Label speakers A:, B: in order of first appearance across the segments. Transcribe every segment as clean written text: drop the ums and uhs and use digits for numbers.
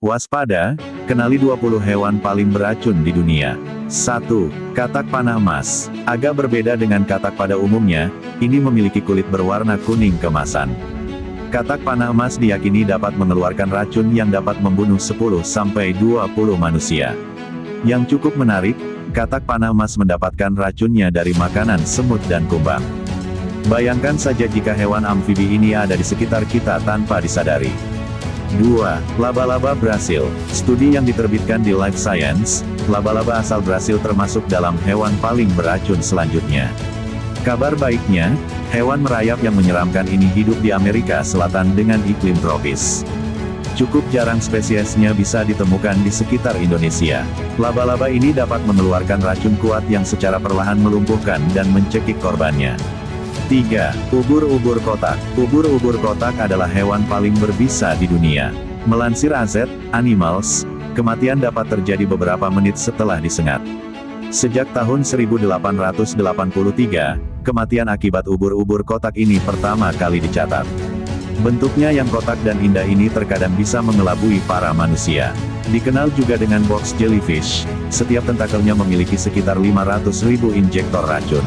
A: Waspada, kenali 20 hewan paling beracun di dunia. 1. Katak panah emas. Agak berbeda dengan katak pada umumnya, ini memiliki kulit berwarna kuning keemasan. Katak panah emas diyakini dapat mengeluarkan racun yang dapat membunuh 10-20 manusia. Yang cukup menarik, katak panah emas mendapatkan racunnya dari makanan semut dan kumbang. Bayangkan saja jika hewan amfibi ini ada di sekitar kita tanpa disadari. 2. Laba-laba Brasil. Studi yang diterbitkan di Life Science, laba-laba asal Brasil termasuk dalam hewan paling beracun selanjutnya. Kabar baiknya, hewan merayap yang menyeramkan ini hidup di Amerika Selatan dengan iklim tropis. Cukup jarang spesiesnya bisa ditemukan di sekitar Indonesia. Laba-laba ini dapat mengeluarkan racun kuat yang secara perlahan melumpuhkan dan mencekik korbannya. 3. Ubur-ubur kotak. Ubur-ubur kotak adalah hewan paling berbisa di dunia. Melansir AZ Animals, kematian dapat terjadi beberapa menit setelah disengat. Sejak tahun 1883, kematian akibat ubur-ubur kotak ini pertama kali dicatat. Bentuknya yang kotak dan indah ini terkadang bisa mengelabui para manusia. Dikenal juga dengan box jellyfish, setiap tentakelnya memiliki sekitar 500.000 injektor racun.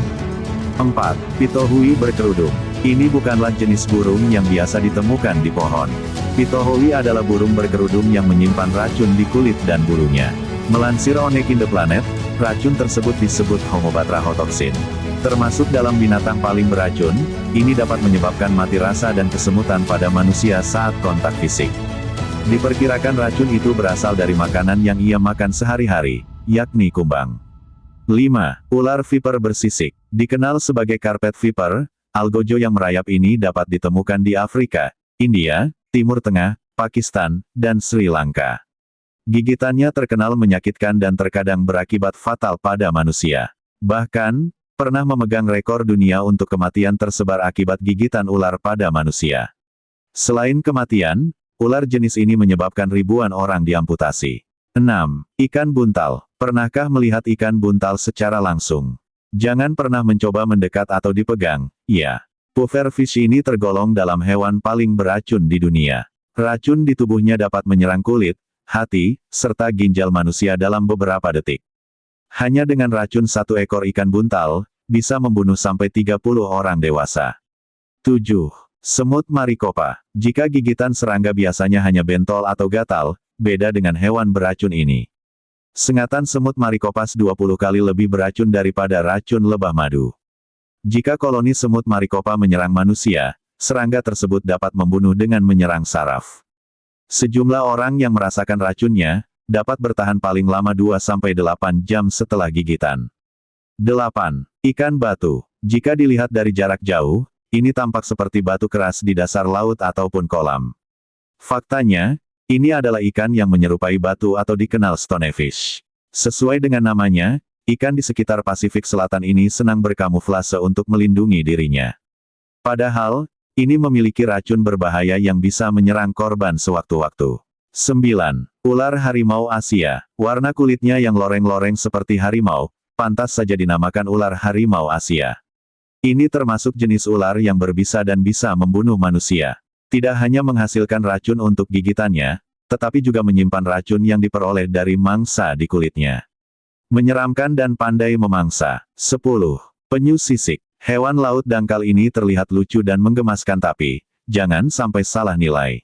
A: 4. Pitohui berkerudung. Ini bukanlah jenis burung yang biasa ditemukan di pohon. Pitohui adalah burung berkerudung yang menyimpan racun di kulit dan bulunya. Melansir Onyx in the Planet, racun tersebut disebut homobatrachotoxin. Termasuk dalam binatang paling beracun, ini dapat menyebabkan mati rasa dan kesemutan pada manusia saat kontak fisik. Diperkirakan racun itu berasal dari makanan yang ia makan sehari-hari, yakni kumbang. 5. Ular viper bersisik. Dikenal sebagai carpet viper, algojo yang merayap ini dapat ditemukan di Afrika, India, Timur Tengah, Pakistan, dan Sri Lanka. Gigitannya terkenal menyakitkan dan terkadang berakibat fatal pada manusia. Bahkan, pernah memegang rekor dunia untuk kematian tersebar akibat gigitan ular pada manusia. Selain kematian, ular jenis ini menyebabkan ribuan orang diamputasi. 6. Ikan buntal. Pernahkah melihat ikan buntal secara langsung? Jangan pernah mencoba mendekat atau dipegang, ya. Pufferfish ini tergolong dalam hewan paling beracun di dunia. Racun di tubuhnya dapat menyerang kulit, hati, serta ginjal manusia dalam beberapa detik. Hanya dengan racun satu ekor ikan buntal, bisa membunuh sampai 30 orang dewasa. 7. Semut Maricopa. Jika gigitan serangga biasanya hanya bentol atau gatal, beda dengan hewan beracun ini. Sengatan semut Maricopas 20 kali lebih beracun daripada racun lebah madu. Jika koloni semut Maricopa menyerang manusia, serangga tersebut dapat membunuh dengan menyerang saraf. Sejumlah orang yang merasakan racunnya, dapat bertahan paling lama 2-8 jam setelah gigitan. 8. Ikan batu. Jika dilihat dari jarak jauh, ini tampak seperti batu keras di dasar laut ataupun kolam. Faktanya, ini adalah ikan yang menyerupai batu atau dikenal stonefish. Sesuai dengan namanya, ikan di sekitar Pasifik Selatan ini senang berkamuflase untuk melindungi dirinya. Padahal, ini memiliki racun berbahaya yang bisa menyerang korban sewaktu-waktu. 9. Ular harimau Asia. Warna kulitnya yang loreng-loreng seperti harimau, pantas saja dinamakan ular harimau Asia. Ini termasuk jenis ular yang berbisa dan bisa membunuh manusia. Tidak hanya menghasilkan racun untuk gigitannya, tetapi juga menyimpan racun yang diperoleh dari mangsa di kulitnya. Menyeramkan dan pandai memangsa. 10. Penyu sisik. Hewan laut dangkal ini terlihat lucu dan menggemaskan tapi, jangan sampai salah nilai.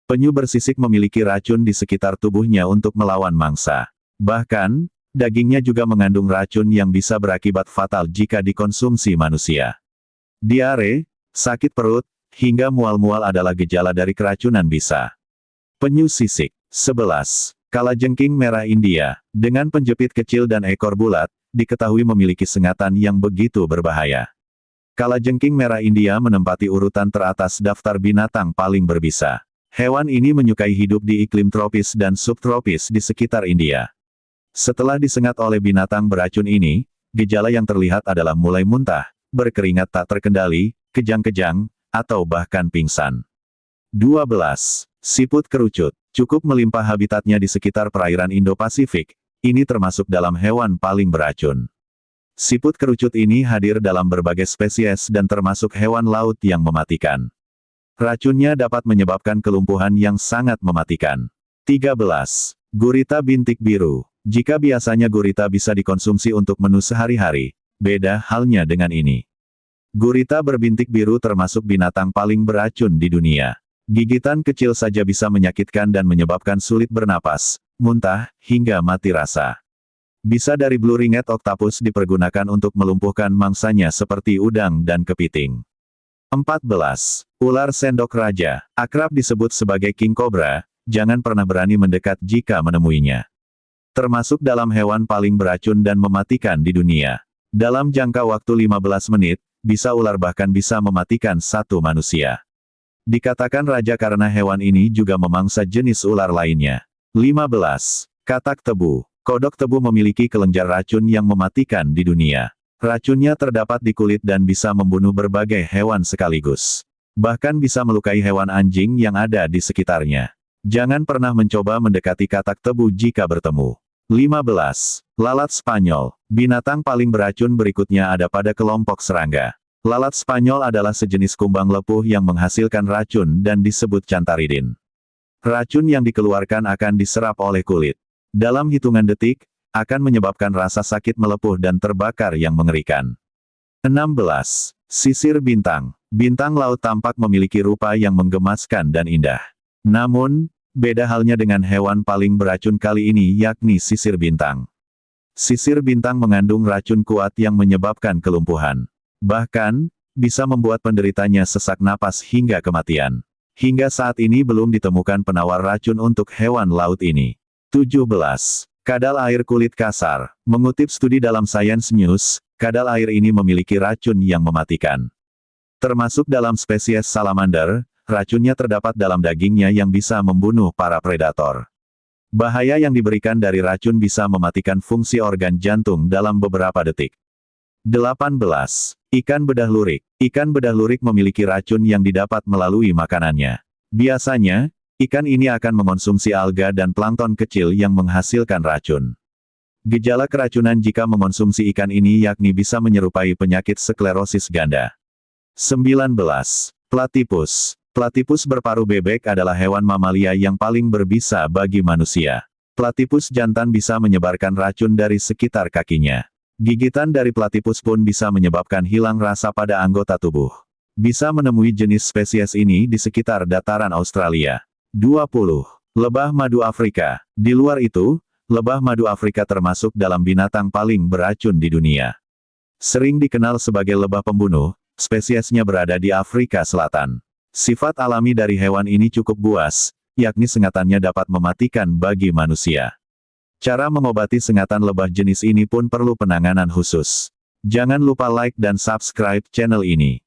A: Penyu bersisik memiliki racun di sekitar tubuhnya untuk melawan mangsa. Bahkan, dagingnya juga mengandung racun yang bisa berakibat fatal jika dikonsumsi manusia. Diare, sakit perut, hingga mual-mual adalah gejala dari keracunan bisa. Penyu sisik. 11. Kalajengking merah India, dengan penjepit kecil dan ekor bulat, diketahui memiliki sengatan yang begitu berbahaya. Kalajengking merah India menempati urutan teratas daftar binatang paling berbisa. Hewan ini menyukai hidup di iklim tropis dan subtropis di sekitar India. Setelah disengat oleh binatang beracun ini, gejala yang terlihat adalah mulai muntah, berkeringat tak terkendali, kejang-kejang, atau bahkan pingsan. 12. Siput kerucut. Cukup melimpah habitatnya di sekitar perairan Indo-Pasifik, ini termasuk dalam hewan paling beracun. Siput kerucut ini hadir dalam berbagai spesies dan termasuk hewan laut yang mematikan. Racunnya dapat menyebabkan kelumpuhan yang sangat mematikan. 13. Gurita bintik biru. Jika biasanya gurita bisa dikonsumsi untuk menu sehari-hari, beda halnya dengan ini. Gurita berbintik biru termasuk binatang paling beracun di dunia. Gigitan kecil saja bisa menyakitkan dan menyebabkan sulit bernapas, muntah, hingga mati rasa. Bisa dari Blue Ringed Octopus dipergunakan untuk melumpuhkan mangsanya seperti udang dan kepiting. 14. Ular sendok raja, akrab disebut sebagai King Cobra, jangan pernah berani mendekat jika menemuinya. Termasuk dalam hewan paling beracun dan mematikan di dunia. Dalam jangka waktu 15 menit, bisa ular bahkan bisa mematikan satu manusia. Dikatakan raja karena hewan ini juga memangsa jenis ular lainnya. 15. Katak tebu. Kodok tebu memiliki kelenjar racun yang mematikan di dunia. Racunnya terdapat di kulit dan bisa membunuh berbagai hewan sekaligus. Bahkan bisa melukai hewan anjing yang ada di sekitarnya. Jangan pernah mencoba mendekati katak tebu jika bertemu. 15. Lalat Spanyol. Binatang paling beracun berikutnya ada pada kelompok serangga. Lalat Spanyol adalah sejenis kumbang lepuh yang menghasilkan racun dan disebut cantaridin. Racun yang dikeluarkan akan diserap oleh kulit. Dalam hitungan detik, akan menyebabkan rasa sakit melepuh dan terbakar yang mengerikan. 16. Sisir bintang. Bintang laut tampak memiliki rupa yang menggemaskan dan indah. Namun, beda halnya dengan hewan paling beracun kali ini yakni sisir bintang. Sisir bintang mengandung racun kuat yang menyebabkan kelumpuhan. Bahkan, bisa membuat penderitanya sesak napas hingga kematian. Hingga saat ini belum ditemukan penawar racun untuk hewan laut ini. 17. Kadal air kulit kasar. Mengutip studi dalam Science News, kadal air ini memiliki racun yang mematikan. Termasuk dalam spesies salamander, racunnya terdapat dalam dagingnya yang bisa membunuh para predator. Bahaya yang diberikan dari racun bisa mematikan fungsi organ jantung dalam beberapa detik. 18. Ikan bedah lurik. Ikan bedah lurik memiliki racun yang didapat melalui makanannya. Biasanya, ikan ini akan mengonsumsi alga dan plankton kecil yang menghasilkan racun. Gejala keracunan jika mengonsumsi ikan ini yakni bisa menyerupai penyakit sklerosis ganda. 19. Platypus. Platypus berparuh bebek adalah hewan mamalia yang paling berbisa bagi manusia. Platypus jantan bisa menyebarkan racun dari sekitar kakinya. Gigitan dari platypus pun bisa menyebabkan hilang rasa pada anggota tubuh. Bisa menemui jenis spesies ini di sekitar dataran Australia. 20. Lebah madu Afrika. Di luar itu, lebah madu Afrika termasuk dalam binatang paling beracun di dunia. Sering dikenal sebagai lebah pembunuh, spesiesnya berada di Afrika Selatan. Sifat alami dari hewan ini cukup buas, yakni sengatannya dapat mematikan bagi manusia. Cara mengobati sengatan lebah jenis ini pun perlu penanganan khusus. Jangan lupa like dan subscribe channel ini.